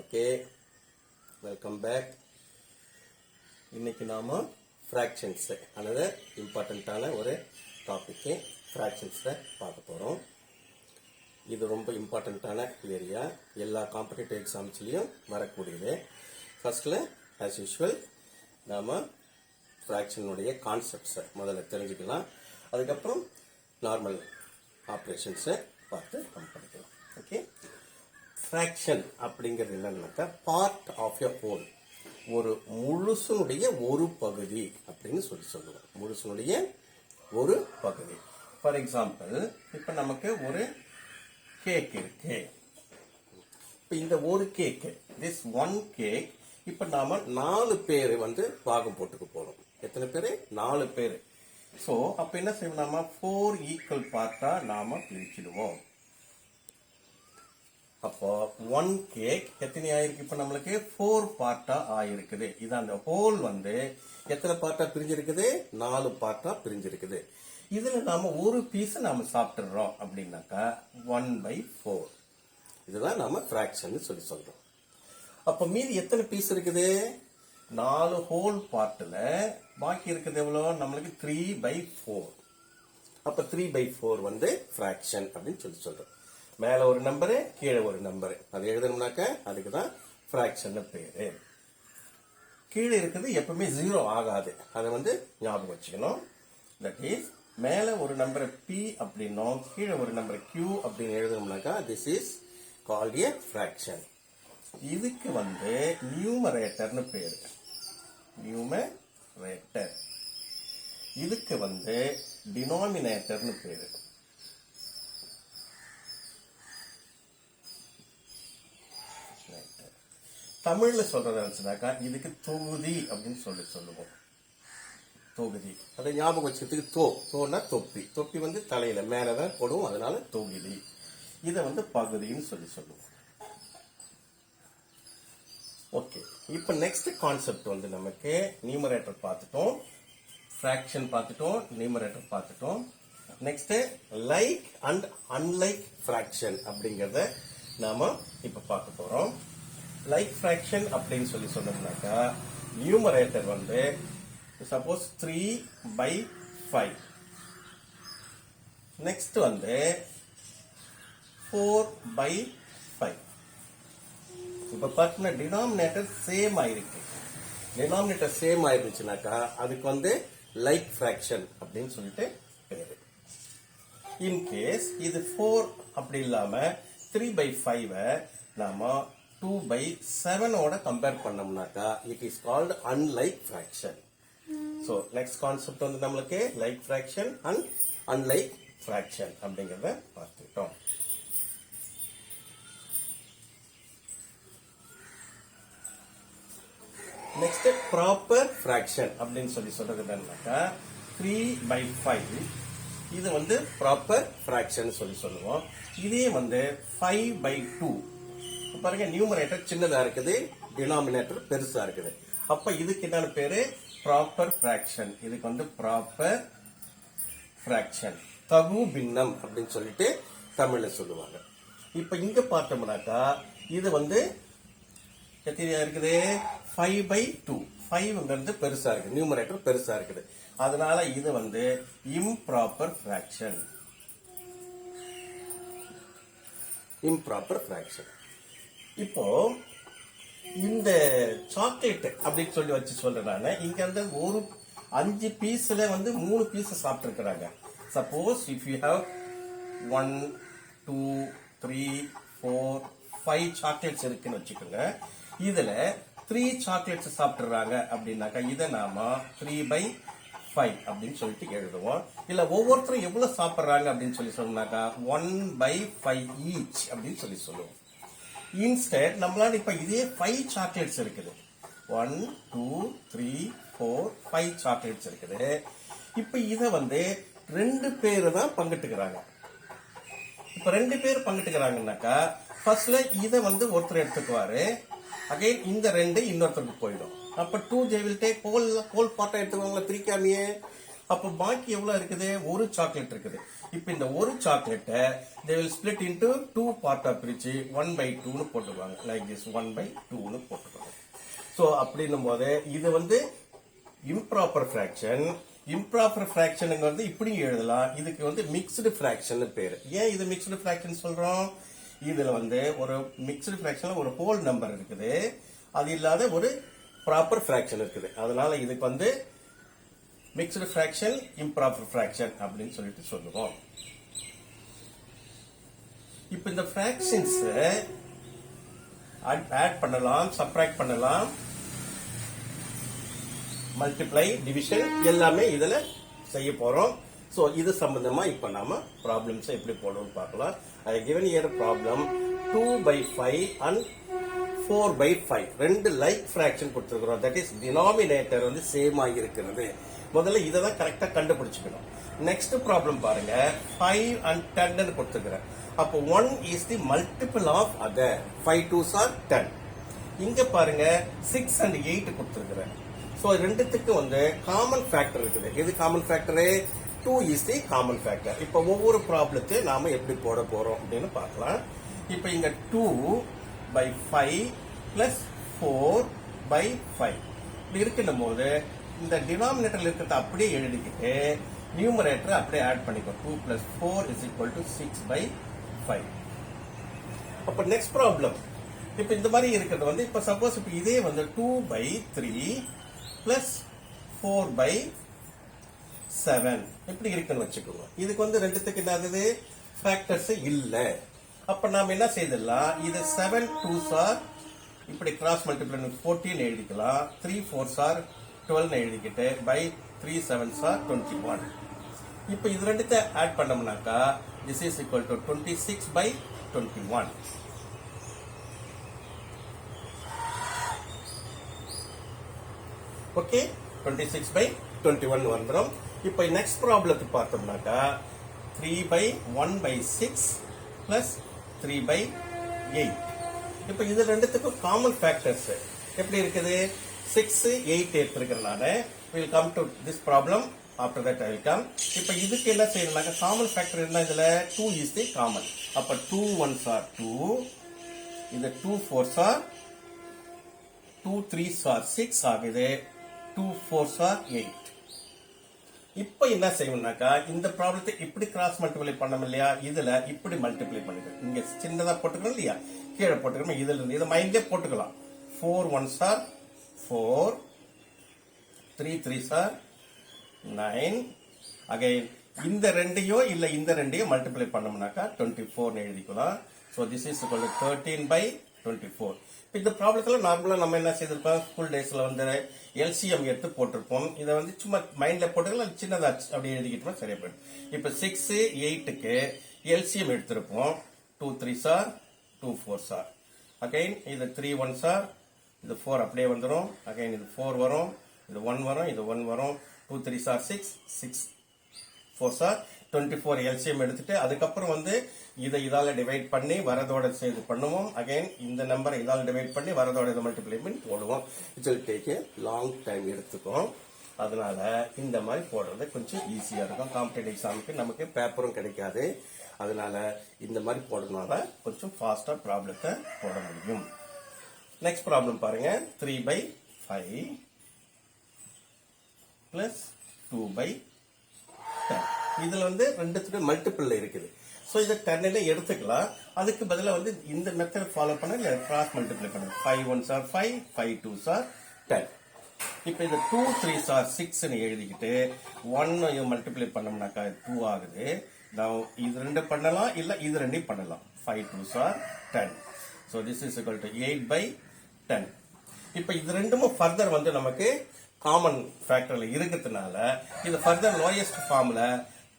Okay, welcome back. இன்னைக்கு நாம fractions அல்லது இம்பார்ட்டண்ட்டான ஒரு டாபிக்கு ஃப்ராக்ஷன்ஸை பார்க்க போகிறோம். இது ரொம்ப இம்பார்ட்டண்ட்டான ஏரியா, எல்லா காம்படிட்டிவ் எக்ஸாம்ஸ்லையும் வரக்கூடியது. ஃபர்ஸ்டில் ஆஸ் யூஷுவல் நாம் ஃப்ராக்ஷனுடைய கான்செப்ட்ஸை முதல்ல தெரிஞ்சுக்கலாம். அதுக்கப்புறம் நார்மல் ஆப்ரேஷன்ஸை பார்த்து நம்ம படிக்கலாம். ஓகே, ஃப்ராக்ஷன் அப்படிங்கிறது என்னன்னாக்கா பார்ட் ஆஃப் எ ஹோல், ஒரு முழுசனுடைய ஒரு பகுதி அப்படின்னு சொல்லுவோம். முழுசனுடைய ஒரு பகுதி. ஃபார் எக்ஸாம்பிள், இப்போ நமக்கு ஒரு கேக் இருக்கு. இப்போ இந்த ஒரு கேக், திஸ் ஒன் கேக், இப்போ நாம 4 பேர் பாகம் போட்டுக்க போறோம். எத்தனை பேர்? 4 பேர். ஸோ அப்போ என்ன செய்வோம், நாம 4 ஈக்குவல் பார்ட்டா நாம பிரிச்சிடுவோம். அப்போ 1 கேக் எத்தனை ஆயிருக்கு? இப்ப நம்மளுக்கு 4 பார்ட்டா ஆயிருக்குது. இது அந்த ஹோல் எத்தனை பார்ட்டா பிரிஞ்சிருக்குது? 4 பார்ட்டா பிரிஞ்சிருக்குது. இதுல நாம ஒரு பீஸ் நாம சாப்பிட்டுறோம் அப்படின்னாக்கா 1/4. இதுதான் நாம ஃபிராக்ஷன் சொல்றோம். அப்ப மீதி எத்தனை பீஸ் இருக்குது? 4 ஹோல் பார்ட்ல பாக்கி இருக்குது எவ்வளவு? நம்மளுக்கு 3/4. அப்ப 3/4 ஃபிராக்ஷன் அப்படின்னு சொல்றோம். மேல ஒரு நம்பரு, கீழே ஒரு நம்பரு, அதை எழுதணும்னாக்க அதுக்கு தான் ஃபிராக்ஷன் பேரு. கீழே இருக்குது எப்பவுமே 0 ஆகாது, அதை ஞாபகம் வச்சுக்கணும். தட் இஸ், மேல ஒரு நம்பரை P அப்படின்னும் கீழே ஒரு நம்பரை Q அப்படின்னு எழுதணும்னாக்கா this is called a fraction. இதுக்கு நியூமரேட்டர்னு பேரு. நியூமரேட்டர். இதுக்கு டினாமினேட்டர்னு பேரு. தமிழ்ல சொல்றதாச்சுனாக்கா இதுக்கு தொகுதி அப்படின்னு சொல்லுவோம். தொகுதி, அதை ஞாபகம் வச்சுக்கிறதுக்கு தோனா தொப்பி. தொப்பி தலையில மேலதான் போடுவோம், அதனால தொகுதி. இதை பகுதின்னு சொல்லுவோம். ஓகே, இப்ப நெக்ஸ்ட் கான்செப்ட் நமக்கு நியூமரேட்டர் பார்த்துட்டோம், ஃபிராக்ஷன் பார்த்துட்டோம், நியூமரேட்டர் பார்த்துட்டோம். Next like and unlike fraction அப்படிங்கறத நாம இப்ப பார்க்க போறோம். லைக் ஃபிராக்ஷன் அப்படின்னு சொன்னோம்னாக்கா நியூமரேட்டர் சப்போஸ் 3/5. நெக்ஸ்ட் 4/5. இப்ப பார்த்தீங்கன்னா டினாமினேட்டர் சேம் ஆயிருக்கு. டினாமினேட்டர் சேம் ஆயிருச்சுனாக்கா அதுக்கு லைக் ஃபிராக்ஷன் அப்படின்னு சொல்லிட்டு பேரு. இன்கேஸ் இது 4 அப்படி இல்லாம 3/5 நாம 2/7 ஓட கம்பேர் பண்ணோம்னாக்கா it is called unlike fraction. So next concept நம்மளுக்கு like fraction and unlike fraction அப்படிங்கறத பார்த்துட்டோம். நெக்ஸ்ட் ப்ராப்பர் ஃபிராக்ஷன் அப்படின்னு சொல்றது என்னன்னாக்கா 3/5. இது ப்ராப்பர் ஃபிராக்ஷன் சொல்லுவோம். இதே 5/2. பாருங்க, நியூமரேட்டர் சின்னதா இருக்குது, டினாமினேட்டர் பெருசா இருக்குது. அப்ப இதுக்கு என்ன பேரு? Proper fraction. இதுக்கு ப்ராப்பர் ஃபிராக்ஷன், தகு பின்னம் அப்படின்னு சொல்லிட்டு தமிழ்ல சொல்லுவாங்க. இப்ப இங்க பார்த்தோம்னாக்கா இது எத்தனையா இருக்குது? 5/2. 5 பெருசா இருக்கு, நியூமரேட்டர் பெருசா இருக்குது. அதனால இது இம்ப்ராப்பர் ஃபிராக்ஷன். Improper fraction. இப்போ இந்த சாக்லேட் அப்படின்னு சொல்லி சொல்றேன். இங்க ஒரு 5 பீஸ்ல 3 பீஸ் சாப்பிட்டு இருக்கிறாங்க. Suppose if you have 1 2 3 4 5 chocolates இருக்குன்னு வச்சுக்கோங்க. இதுல 3 சாக்லேட்ஸ் சாப்பிட்டுறாங்க அப்படின்னாக்கா இதை நாம 3/5 அப்படின்னு சொல்லிட்டு எழுதுவோம். இல்ல ஒவ்வொருத்தரும் எவ்வளவு சாப்பிடுறாங்க அப்படின்னு சொன்னாக்கா 1/5 ஈச் அப்படின்னு சொல்லுவோம். இன்ஸ்டெட் நம்மளால இப்ப இதே 5 சாக்லேட்ஸ் இருக்குது. 1 2 3 4 5 சாக்லேட்ஸ் இருக்குது. இப்ப இத 2 பேரு தான் பங்கிட்டுக்கிறாங்க. இப்ப 2 பேர் பங்கிட்டுக்கிறாங்கன்னாக்கா ஃபர்ஸ்ட்ல இத ஒருத்தர் எடுத்துக்குவாரு. அகைன் இந்த 2 இன்னொருத்தருக்கு போயிடும். அப்ப 2 they will take ஹோல் பார்ட்டா எடுத்துக்குவாங்களா, பிரிக்காமையே. அப்ப பாக்கி எவ்வளவு இருக்குது? ஒரு சாக்லேட் இருக்குது. இப்போ இந்த ஒரு சாக்லேட்டை they will split into 2 பார்ட்டா பிரிச்சு 1/2 போட்டுக்குவாங்க. லைக் திஸ் 1/2 போட்டுக்குவாங்க. ஸோ அப்படின்னும் போது இது வந்து இம்ப்ராப்பர் ஃபிராக்ஷன். இம்ப்ராப்பர் ஃபிராக்ஷனுங்கிறது இப்படி எழுதலாம். இதுக்கு வந்து மிக்ஸ்டு ஃபிராக்ஷன் பேரு. ஏன் இது மிக்ஸ்டு ஃபிராக்ஷன் சொல்றோம்? இதுல வந்து ஒரு மிக்ஸ்டு ஃபிராக்ஷன்ல ஒரு ஹோல் நம்பர் இருக்குது, அது இல்லாத ஒரு ப்ராப்பர் ஃபிராக்ஷன் இருக்குது. அதனால இதுக்கு வந்து மிக்ஸ்டு ஃபிராக்ஷன், இம்ப்ராப்பர் ஃபிராக்ஷன் அப்படின்னு சொல்லிட்டு சொல்லுவோம். இப்போ இந்த ஃபிராக்ஷன்ஸ் ஆட் பண்ணலாம், சப்ட்ராக்ட் பண்ணலாம், மல்டிப்ளை, டிவிஷன் எல்லாமே இதுல செய்ய போறோம். சோ இது சம்பந்தமா இப்ப நாம ப்ராப்ளம்ஸ் எப்படி போடணும்னு பார்க்கலாம். I given here a problem 2/5 and 4/5 ரெண்டு லைக் ஃபிராக்ஷன் கொடுத்திருக்கிறோம். தட் இஸ் டினாமினேட்டர் வந்து சேம் ஆகி இருக்கிறது. முதல்ல இதை தான் கரெக்டா கண்டுபிடிச்சுக்கணும். நெக்ஸ்ட் ப்ராப்ளம் பாருங்க, 5 and 10 கொடுத்துக்கிறேன். அப்போ 1 is the multiple of other. 5 2s are 10. இங்க பாருங்க 6 and 8 கொடுத்துருக்கிறேன். சோ ரெண்டுத்துக்கு வந்து காமன் ஃபேக்டர் இருக்குது. எது common factor? 2 is the common factor. இப்போ ஒவ்வொரு ப்ராப்ளத்தையும் நாம எப்படி போட போறோம் அப்படின்னு பார்க்கலாம். இப்போ இங்க 2/5 பிளஸ் 4/5 இப்படி இருக்குன்னும் போது இந்த டினாமினேட்டர்ல இருக்கிறத அப்படியே எழுதிக்கிட்டு நியூமரேட்டர் அப்படியே ஆட் பண்ணிக்கோ. 2 plus 4 is equal to 6/5. அப்ப நெக்ஸ்ட் ப்ராப்ளம் இப்ப இந்த மாதிரி இருக்கிறது வந்து இப்ப சப்போஸ் இப்ப இதே வந்து 2/3 பிளஸ் 4/7 இப்படி இருக்குன்னு வச்சுக்கோங்க. இதுக்கு வந்து ரெண்டுத்துக்கு என்ன ஆகுது? ஃபேக்டர்ஸ் இல்ல. அப்ப நாம என்ன செய்தலாம்? இது 7 2s are இப்படி கிராஸ் மல்டிப்ளை 14 எழுதிக்கலாம். 3 4s are 12 எழுதிக்கிட்டு by 3 7s are 21. இப்ப இது ரெண்டுத்தை ஆட் பண்ணோம்னாக்கா this is equal to 26/21. Okay, 26/21 வந்துரும். இப்ப நெக்ஸ்ட் ப்ராப்ளத்துக்கு பார்த்தோம்னாக்கா 3/1/6 பிளஸ் 3/8. இப்ப இது ரெண்டுத்துக்கும் காமன் ஃபேக்டர்ஸ் எப்படி இருக்குது? 6 8 எடுத்துக்கிறனால we'll come to this problem. After that I will come. இப்ப இதுக்கு என்ன செய்யணும்னாக்கா காமன் ஃபேக்டர் என்ன? இதுல 2 is the common. அப்ப 2 1s are 2, இந்த 2 4s are 2 3s are 6 ஆகுது, 2 4s are 8. இப்ப என்ன செய்யணும்னாக்கா இந்த ப்ராப்ளத்தை இப்படி கிராஸ் மல்டிப்ளை பண்ணோம் இல்லையா, இதுல இப்படி மல்டிப்ளை பண்ணிக்கலாம். இங்க சின்னதா போட்டுக்கணும் இல்லையா, கீழே போட்டுக்கணும். இதுல இருந்து இதை மைண்ட்லயே போட்டுக்கலாம். 4 1s are 4, 3 3s are 9. Again இந்த ரெண்டையோ இல்ல இந்த ரெண்டையோ மல்டிப்ளை பண்ணோம்னாக்கா 24 எழுதிக்கலாம். So this is equal to 13/24. இந்த ப்ராப்ளத்துல நார்மலா நம்ம என்ன செய்திருப்போம்? ஸ்கூல் டேஸ்ல வந்து எல்சிஎம் எடுத்து போட்டிருப்போம். இதை வந்து சும்மா மைண்ட்ல போட்டுக்கலாம், சின்னதா அப்படி எழுதிக்கிட்டோம், சரியா போயிடும். இப்ப 6 8க்கு எல்சிஎம் எடுத்திருப்போம். 2 3s are 2 4s are. Again இது 3 1s are, இது 4 அப்படியே வந்துடும். அகைன் இது 4 வரும், இது 1 வரும், இது 1 வரும். 2 3s are 6, 6 4s are 24 LCM எடுத்துட்டு அதுக்கப்புறம் வந்து இதை இதால டிவைட் பண்ணி வரதோட சேர்த்து பண்ணுவோம். அகைன் இந்த நம்பரை இதால டிவைட் பண்ணி வரதோட இதை மல்டிப்ளை பண்ணி போடுவோம். It will take a long time எடுத்துக்கும். அதனால இந்த மாதிரி போடுறது கொஞ்சம் ஈஸியா இருக்கும். காம்படிட்டிவ் எக்ஸாமுக்கு நமக்கு பேப்பரும் கிடைக்காது. அதனால இந்த மாதிரி போடுறதுனால கொஞ்சம் ஃபாஸ்டா ப்ராப்ளத்தை போட முடியும். நெக்ஸ்ட் ப்ராப்ளம் பாருங்க, 3/5 பிளஸ் 2/10. இதுல வந்து ரெண்டுத்துக்கு மல்டிபிள் இருக்குது. சோ இதை 10 எடுத்துக்கலாம். அதுக்கு பதிலா வந்து இந்த மெத்தட் ஃபாலோ பண்ண கிராஸ் மல்டிப்ளை பண்ணுங்க. 5 1s are 5, 5 2s are 10. இப்ப இது 2 3s are 6 எழுதிக்கிட்டு 1 மல்டிப்ளை பண்ணோம்னாக்கா 2 ஆகுது. நான் இது ரெண்டு பண்ணலாம், இல்ல இது ரெண்டையும் பண்ணலாம். 5 2s are 10. So this is equal to 8/10. இப்ப இது ரெண்டுமே ஃபர்தர் வந்து நமக்கு காமன் ஃபேக்டர்ல இருக்கிறதுனால இது ஃபர்தர் லோயஸ்ட் ஃபார்ம்ல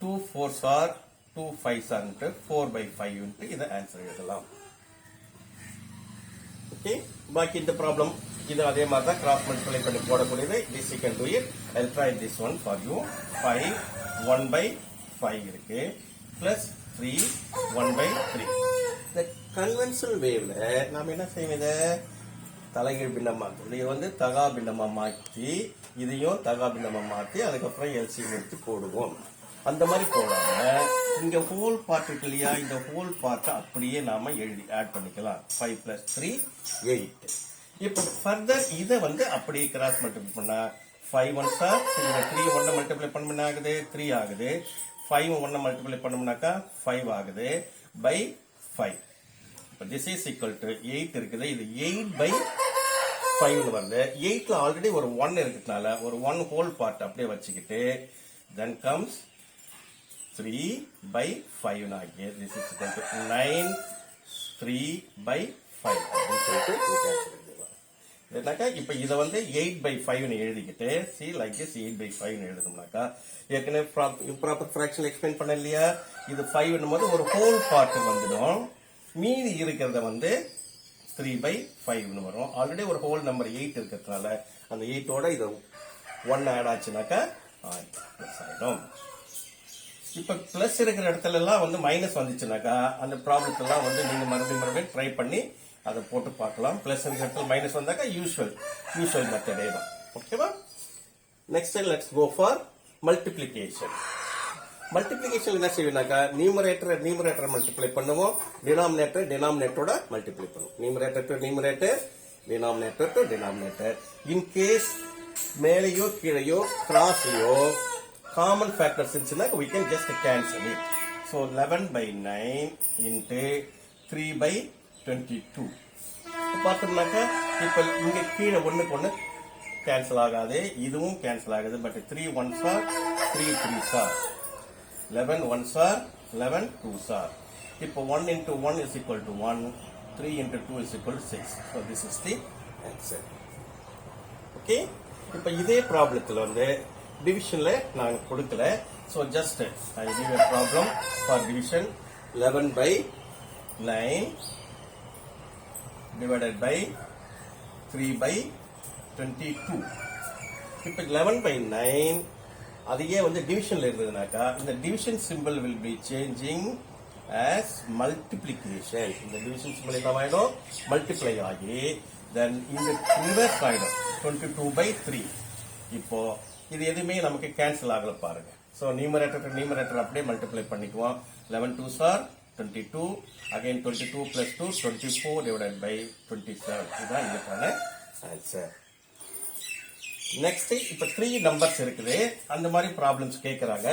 2 4s are 2 5s are 4/5 இதை ஆன்சர் எழுதலாம். ஓகே, பாக்கி இந்த ப்ராப்ளம் இது அதே மாதிரி தான் கிராஸ் மல்டிப்ளை பண்ணி போடக்கூடியது. This you can do it. I will try this one for you. 5 1/5 இருக்கு, பிளஸ் 3 1/3. இந்த கன்வென்ஷனல் வேவ்ல நாம என்ன செய்வோம்? இதை தலைகீழ் பின்னமா இது வந்து தகா பின்னமா மாற்றி இதையும் தகா பின்னமா மாற்றி அதுக்கப்புறம் எல்சிஎம் எடுத்து போடுவோம். அந்த மாதிரி போடாம இங்க ஹோல் பார்ட் இருக்கு இல்லையா, இந்த ஹோல் பார்ட்டை அப்படியே நாம எழுதி ஆட் பண்ணிக்கலாம். 5 + 3 8. இப்போ ஃபர்தர் இதை வந்து அப்படியே கிராஸ் மல்டிப்ளை பண்ணா 5 1s ஆர், இந்த 3 1 மல்டிப்ளை பண்ண ஆகுது 3 ஆகுது, 5 1 மல்டிப்ளை பண்ணோம்னாக்கா 5 ஆகுது பை 5. இப்போ this is equal to 8 இருக்குது. இது 8/5 வருது. 8ல ஆல்ரெடி ஒரு 1 இருக்கிறதுனால ஒரு 1 ஹோல் பார்ட் அப்படியே வச்சுக்கிட்டு then comes 3/5 ஆகிய this is equal to 9 3/5 அப்படின்னு சொல்லிட்டு என்னக்கா இப்போ இதை வந்து 8/5 எழுதிக்கிட்டு see like this 8/5 எழுதும்னாக்கா ஏற்கனவே இம்ப்ராப்பர் ஃபிராக்ஷன் எக்ஸ்பிளைன் பண்ண இல்லையா, இது 5 போது ஒரு ஹோல் பார்ட் வந்துடும், மீதி இருக்கிறத வந்து 3/5 வரும். ஆல்ரெடி ஒரு ஹோல் நம்பர் 8 இருக்கிறதுனால அந்த 8ஓட இது 1 ஆட் ஆச்சுனாக்கா பிளஸ் ஆயிடும். இப்ப பிளஸ் இருக்கிற இடத்துல எல்லாம் வந்து மைனஸ் வந்துச்சுனாக்கா அந்த ப்ராப்ளத்தெல்லாம் வந்து நீங்க மறுபடியும் ட்ரை பண்ணி அதை போட்டு பார்க்கலாம். பிளஸ் இருக்கிற இடத்துல மைனஸ் வந்தாக்கா யூஸ்வல் மெத்தடே தான். ஓகேவா? Next let's go for multiplication. Multiplication என்ன செய்வோம்னாக்கா நியூமரேட்டர் மல்டிப்ளை பண்ணுவோம், டினாமினேட்டரோட மல்டிப்ளை பண்ணுவோம். Numerator to numerator, denominator to denominator. In case மேலேயோ கீழேயோ கிராஸ்லயோ காமன் ஃபேக்டர்ஸ் இருந்துச்சுன்னா we can just cancel it. So 11/9 into 3/22 பார்த்தோம்னாக்கா இப்ப இங்க கீழே ஒண்ணுக்கு ஒண்ணு கேன்சல் ஆகாது, இதுவும் கேன்சல் ஆகுது. But 3 1s are 3 3s are 11 1s are 11 2s are. இப்போ 1 into 1 is equal to 1, 3 into 2 is equal to 6. So this is the answer. Okay? இப்போ இதே ப்ராப்ளத்துல வந்து டிவிஷன்ல நாங்க கொடுக்கல. So just I give a problem for division. 11/9 divided by 3/22. இப்போ 11/9 அதையே வந்து டிவிஷன்ல இருந்ததுனாக்கா இந்த division simple will be changing as multiplication. இந்த டிவிஷன் சிம்பிள் என்ன ஆயிடும், மல்டிப்ளை ஆகி then இந்த ரிவர்ஸ் ஆயிடும் 22/3. இப்போ இது எதுவுமே நமக்கு கேன்சல் ஆகல பாருங்க. சோ நியூமரேட்டர் அப்படியே மல்டிப்ளை பண்ணிக்குவோம். 11 2s are 22, again 22 plus 2 24 divided by 27. இதுதான் இதுக்கான ஆன்சர். நெக்ஸ்ட் இப்ப 3 நம்பர்ஸ் இருக்குது, அந்த மாதிரி ப்ராப்ளம்ஸ் கேக்குறாங்க.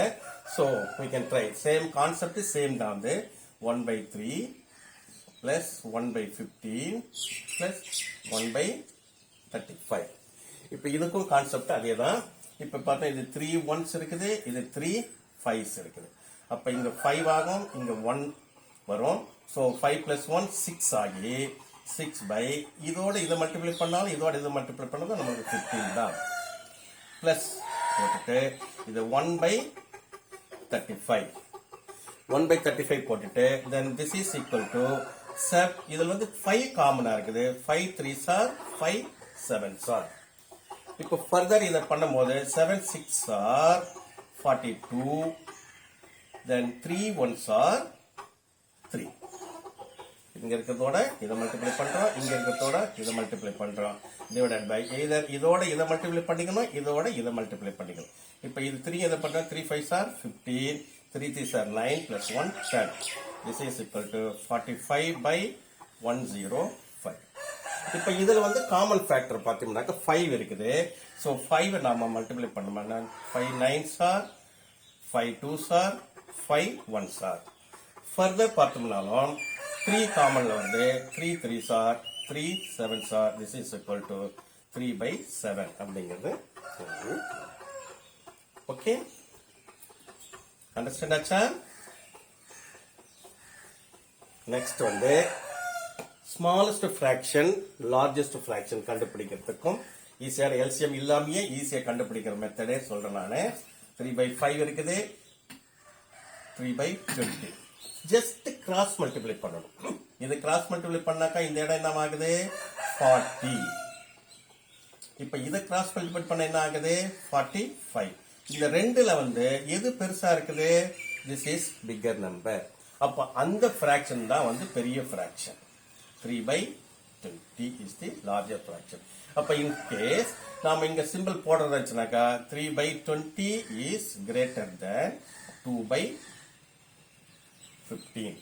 So we can try same concept same தான். வந்து 1/3 plus 1/15 plus 1/35. இப்ப இதுக்கும் கான்செப்ட் அதே தான். இப்ப பார்த்தா இது 3 1s இருக்குது, இது 3 5s இருக்குது. அப்ப இங்க 5 ஆகும், இங்க 1 வரும். சோ 5 plus 1 6 ஆகி 6 இதோட இதை மல்டிப்ளை பண்ணாலும் இதோட இதை மல்டிப்ளை பண்ணாலும் நமக்கு 15 தான். பிளஸ் போட்டுட்டு இது 1/35 1/35 then this is equal to இதுல வந்து 5 காமனா இருக்குது. 5 3s are 5 7s are. இப்போ ஃபர்தர் இதை பண்ணும்போது 7 6 are 42, then 3 1s are 3. இங்க இருக்கிறதோட இதை மல்டிப்ளை பண்றோம், இங்க இருக்கிறதோட இதை மல்டிப்ளை பண்றோம். டிவைடட் பை எய்தர் இதோட இதை மல்டிப்ளை பண்ணிக்கணும், இதோட இதை மல்டிப்ளை பண்ணிக்கணும். இப்போ இது 3 எதை பண்றோம், 3 5s are 15, 3 3s are 9 plus 1 10. This is equal to 45/105. இப்போ இதுல வந்து காமன் ஃபேக்டர் பார்த்தீங்கன்னாக்க 5 இருக்குது. ஸோ 5 நாம மல்டிப்ளை பண்ணோம்னா 5 9s are 5 2s are 5 1s are. Further பார்த்தோம்னாலும் 3 காமன்ல வந்து 3 3s are 3 7s are. This is equal to 3/7 அப்படிங்கிறது. ஓகே, அண்டர்ஸ்டாண்ட் ஆச்சா? நெக்ஸ்ட் வந்து ஸ்மாலஸ்ட் ஃபிராக்ஷன் லார்ஜஸ்ட் ஃபிராக்ஷன் கண்டுபிடிக்கிறதுக்கும் ஈஸியான எல்சிஎம் இல்லாமயே ஈஸியா கண்டுபிடிக்கிற மெத்தடே சொல்றேன் நானு. 3/5 இருக்குது, 3/20. ஜஸ்ட் கிராஸ் மல்டிப்ளை பண்ணணும். இது கிராஸ் மல்டிப்ளை பண்ணாக்கா இந்த இடம் என்ன ஆகுது 40. இப்ப இதை கிராஸ் மல்டிப்ளை பண்ண என்ன ஆகுது 45. இந்த ரெண்டுல வந்து எது பெருசா இருக்குது, திஸ் இஸ் பிக்கர் நம்பர். அப்ப அந்த ஃபிராக்ஷன் தான் வந்து பெரிய fraction. 3/20 is the larger fraction. அப்ப in case நாம இங்க simple போடுறதுனாக்கா 3/20 is greater than 2/20. 15.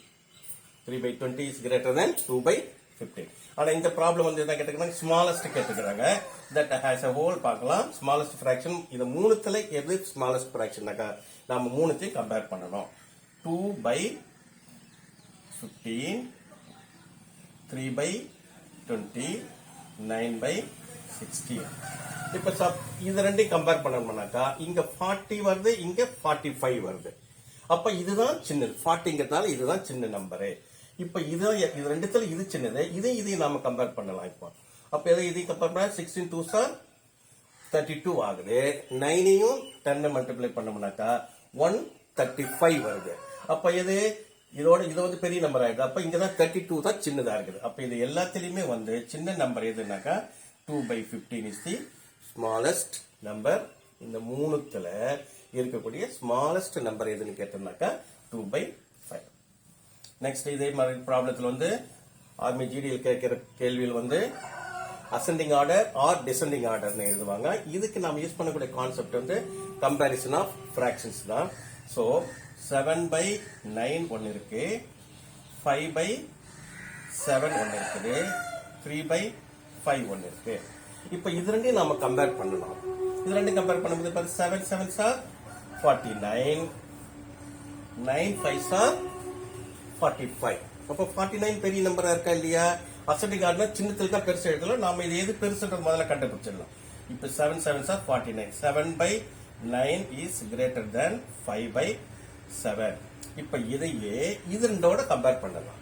3 by 20 is greater than 2 by 15. ஆனா இந்த ப்ராப்ளம் வந்து என்ன கேட்டுக்கிறாங்க, ஸ்மாலஸ்ட் கேட்டுக்கிறாங்க. தட் ஹேஸ் a whole பார்க்கலாம். ஸ்மாலஸ்ட் ஃபிராக்ஷன் இது மூணுத்துல எது ஸ்மாலஸ்ட் ஃபிராக்ஷன்னாக்கா நாம மூணுத்தையும் கம்பேர் பண்ணணும். 2 by 15, 3 by 20, 9 by 16. இப்ப இது ரெண்டையும் கம்பேர் பண்ணோம்னாக்கா இங்க 40 வருது, இங்க 45 வருது. அப்ப இதுதான் சின்னது. 40ங்கிறதுனால இதுதான் சின்ன நம்பரு. இப்ப இது ரெண்டுத்துல இது சின்னது, இதையும் நாம கம்பேர் பண்ணலாம். இப்போ அப்ப இதையும் கம்பேர் பண்ணா 16 2s are 32 ஆகுது. 9ஐயும் 10 மல்டிப்ளை பண்ணோம்னாக்கா 135 வருது. அப்ப இது வந்து பெரிய நம்பர் ஆயிடுது. அப்ப இங்கதான் 32 தான் சின்னதா இருக்குது. அப்ப இது எல்லாத்திலயுமே வந்து சின்ன number எதுனாக்கா 2 by 15 is the smallest number. இந்த மூணுத்துல இருக்கக்கூடிய ஸ்மாலஸ்ட் நம்பர் எதுன்னு கேட்டோம்னாக்கா 2 by 5. நெக்ஸ்ட் இதே மாதிரி ப்ராப்ளத்துல வந்து ஆர்மி ஜிடிஎல் கேட்கிற கேள்வியில் வந்து அசெண்டிங் ஆர்டர் ஆர் டிசெண்டிங் ஆர்டர்னு எழுதுவாங்க. இதுக்கு நாம் யூஸ் பண்ணக்கூடிய கான்செப்ட் வந்து கம்பேரிசன் ஆஃப் ஃபிராக்ஷன்ஸ் தான். ஸோ 7 by 9 ஒன்னு இருக்கு, 5 by 7 ஒன்னு இருக்குது, 3 by 5 ஒன்னு இருக்கு. இப்ப இது ரெண்டையும் நாம கம்பேர் பண்ணலாம். இது ரெண்டும் கம்பேர் பண்ணும்போது 7 7s are 49, 9 5s are 45. அப்ப 49 பெரிய நம்பரா இருக்கா இல்லையா? அசெண்டிங் ஆர்டர் சின்னத்துல தான் பெருசு எழுதலாம். நாம இது எது பெருசுன்றது முதல்ல கண்டுபிடிச்சிடலாம். இப்ப 7 7s are 49. 7 by 9 is greater than 5 by 7. இப்ப இதையே இது ரெண்டோட கம்பேர் பண்ணலாம்.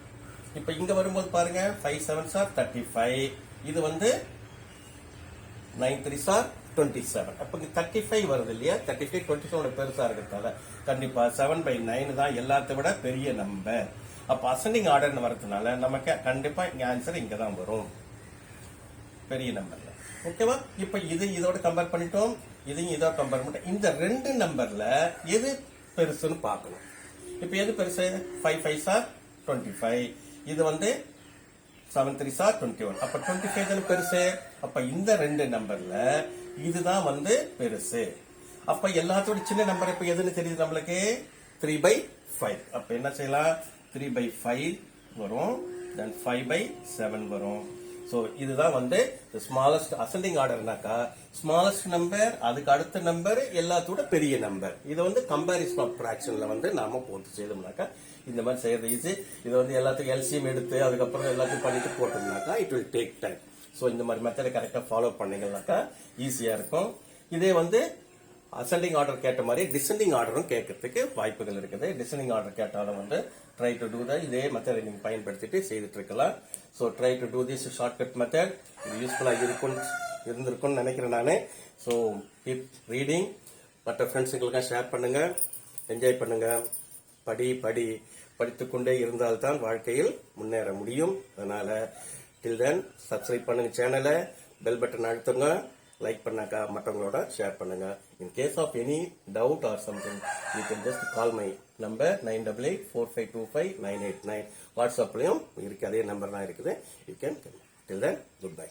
இப்ப இங்க வரும்போது பாருங்க 5 7s are 35. இது வந்து 9 3s are 27. அப்ப இங்க 35 வருது இல்லையா? 35 27 பெருசா இருக்கிறதால கண்டிப்பா 7 by 9 தான் எல்லாத்தை விட பெரிய நம்பர். அப்ப அசெண்டிங் ஆர்டர்னு வரதுனால நமக்கு கண்டிப்பா இங்க ஆன்சர் இங்க தான் வரும், பெரிய நம்பர்ல. ஓகேவா? இப்ப இதோட கம்பேர் பண்ணிட்டோம், இதையும் இதோட கம்பேர் பண்ணிட்டோம். இந்த ரெண்டு நம்பர்ல எது பெருசுன்னு பார்க்கணும். இப்ப எது பெருசு? 5 5s are 25. இது வந்து 7 3s are 21. அப்ப 25 தானே பெருசு. அப்ப இந்த ரெண்டு நம்பர்ல இதுதான் வந்து பெருசு. அப்ப எல்லாத்தோட சின்ன நம்பர் இப்ப எதுன்னு தெரியுது நம்மளுக்கு? 3 by 5. அப்ப என்ன செய்யலாம்? 3 by 5 வரும், then 5 by 7 வரும். சோ இதுதான் வந்து ஸ்மாலஸ்ட் அசெண்டிங் ஆர்டர்னாக்கா ஸ்மாலஸ்ட் நம்பர், அதுக்கு அடுத்த நம்பர் எல்லாத்தோட பெரிய நம்பர். இது வந்து கம்பேரிசன் ஆஃப் ஃபிராக்ஷன்ல வந்து நாம போட்டு செய்தோம்னாக்கா இந்த மாதிரி செய்யறது ஈஸி. இது வந்து எல்லாத்துக்கும் எல்சிஎம் எடுத்து அதுக்கப்புறம் எல்லாத்தையும் பண்ணிட்டு போட்டோம்னாக்கா it will take time. So இந்த மாதிரி மெத்தடை கரெக்டா ஃபாலோ பண்ணீங்கன்னாக்கா ஈஸியா இருக்கும். இதே வந்து அசெண்டிங் ஆர்டர் கேட்ட மாதிரி டிசெண்டிங் ஆர்டரும் கேட்கறதுக்கு வாய்ப்புகள் இருக்குது. டிசெண்டிங் ஆர்டர் கேட்டாலும் வந்து ட்ரை டு டூ த இதே மெத்தடை நீங்க பயன்படுத்திட்டு செய்துட்டு இருக்கலாம். So try to do this shortcut method. இது யூஸ்ஃபுல்லா இருந்திருக்கும்னு நினைக்கிறேன் நானு. ஸோ கீப் ரீடிங், மற்ற ஃப்ரெண்ட்ஸுங்களுக்காக ஷேர் பண்ணுங்க, என்ஜாய் பண்ணுங்க. படித்துக்கொண்டே இருந்தால்தான் வாழ்க்கையில் முன்னேற முடியும். அதனால டில் தென் சப்ஸ்கிரைப் பண்ணுங்க சேனலை, பெல் பட்டன் அழுத்துங்க, லைக் பண்ணாக்கா மற்றவங்களோட ஷேர் பண்ணுங்க. In case of any doubt or something you can just call my number 9884525989. வாட்ஸ்அப்லயும் இருக்கு, அதே நம்பர் தான் இருக்குது. You can. Till then good by.